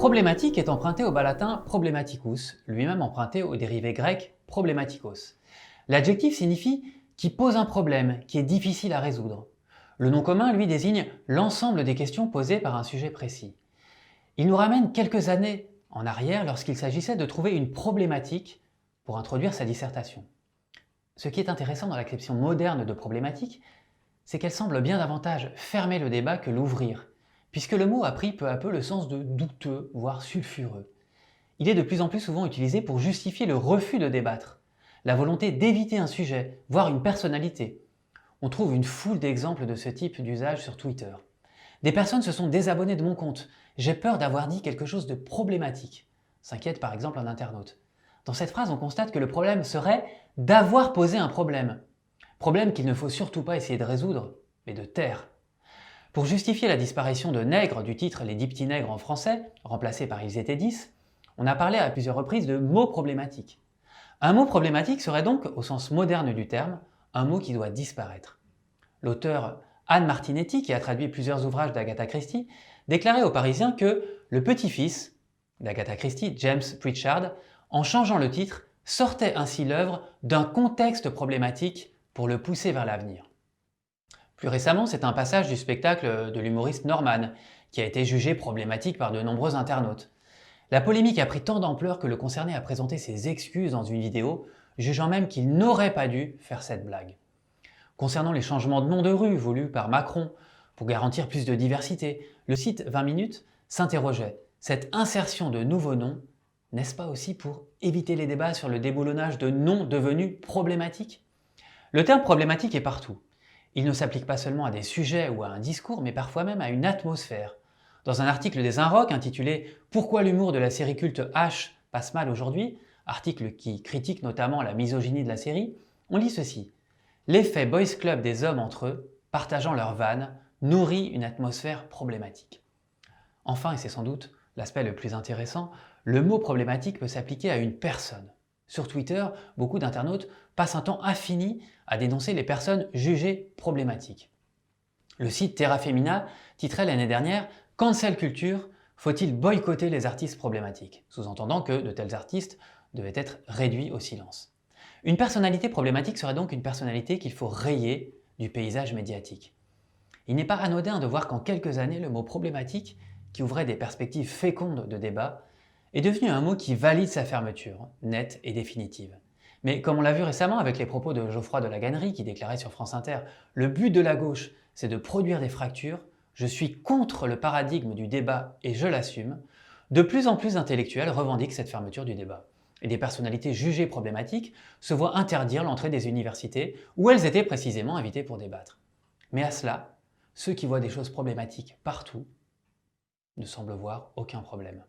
Problématique est emprunté au bas latin problematicus, lui-même emprunté au dérivé grec problématikos. L'adjectif signifie qui pose un problème, qui est difficile à résoudre. Le nom commun, lui, désigne l'ensemble des questions posées par un sujet précis. Il nous ramène quelques années en arrière lorsqu'il s'agissait de trouver une problématique pour introduire sa dissertation. Ce qui est intéressant dans l'acception moderne de problématique, c'est qu'elle semble bien davantage fermer le débat que l'ouvrir, puisque le mot a pris peu à peu le sens de douteux, voire sulfureux. Il est de plus en plus souvent utilisé pour justifier le refus de débattre, la volonté d'éviter un sujet, voire une personnalité. On trouve une foule d'exemples de ce type d'usage sur Twitter. Des personnes se sont désabonnées de mon compte. J'ai peur d'avoir dit quelque chose de problématique, s'inquiète par exemple un internaute. Dans cette phrase, on constate que le problème serait d'avoir posé un problème. Problème qu'il ne faut surtout pas essayer de résoudre, mais de taire. Pour justifier la disparition de nègre du titre Les 10 petits nègres en français, remplacé par Ils étaient 10, on a parlé à plusieurs reprises de mots problématiques. Un mot problématique serait donc, au sens moderne du terme, un mot qui doit disparaître. L'auteur Anne Martinetti, qui a traduit plusieurs ouvrages d'Agatha Christie, déclarait aux Parisiens que le petit-fils d'Agatha Christie, James Pritchard, en changeant le titre, sortait ainsi l'œuvre d'un contexte problématique pour le pousser vers l'avenir. Plus récemment, c'est un passage du spectacle de l'humoriste Norman, qui a été jugé problématique par de nombreux internautes. La polémique a pris tant d'ampleur que le concerné a présenté ses excuses dans une vidéo, jugeant même qu'il n'aurait pas dû faire cette blague. Concernant les changements de nom de rue voulus par Macron pour garantir plus de diversité, le site 20 minutes s'interrogeait. Cette insertion de nouveaux noms, n'est-ce pas aussi pour éviter les débats sur le déboulonnage de noms devenus problématiques? Le terme problématique est partout. Il ne s'applique pas seulement à des sujets ou à un discours, mais parfois même à une atmosphère. Dans un article des Inrocks intitulé « Pourquoi l'humour de la série culte H passe mal aujourd'hui ?», article qui critique notamment la misogynie de la série, on lit ceci. L'effet boys club des hommes entre eux, partageant leurs vannes, nourrit une atmosphère problématique. Enfin, et c'est sans doute l'aspect le plus intéressant, le mot problématique peut s'appliquer à une personne. Sur Twitter, beaucoup d'internautes passent un temps infini à dénoncer les personnes jugées problématiques. Le site Terra Femina titrait l'année dernière « Cancel culture, faut-il boycotter les artistes problématiques ?» sous-entendant que de tels artistes devaient être réduits au silence. Une personnalité problématique serait donc une personnalité qu'il faut rayer du paysage médiatique. Il n'est pas anodin de voir qu'en quelques années, le mot problématique, qui ouvrait des perspectives fécondes de débat, est devenu un mot qui valide sa fermeture, nette et définitive. Mais comme on l'a vu récemment avec les propos de Geoffroy de la Gannerie qui déclarait sur France Inter « Le but de la gauche, c'est de produire des fractures, je suis contre le paradigme du débat et je l'assume », de plus en plus d'intellectuels revendiquent cette fermeture du débat. Et des personnalités jugées problématiques se voient interdire l'entrée des universités où elles étaient précisément invitées pour débattre. Mais à cela, ceux qui voient des choses problématiques partout ne semblent voir aucun problème.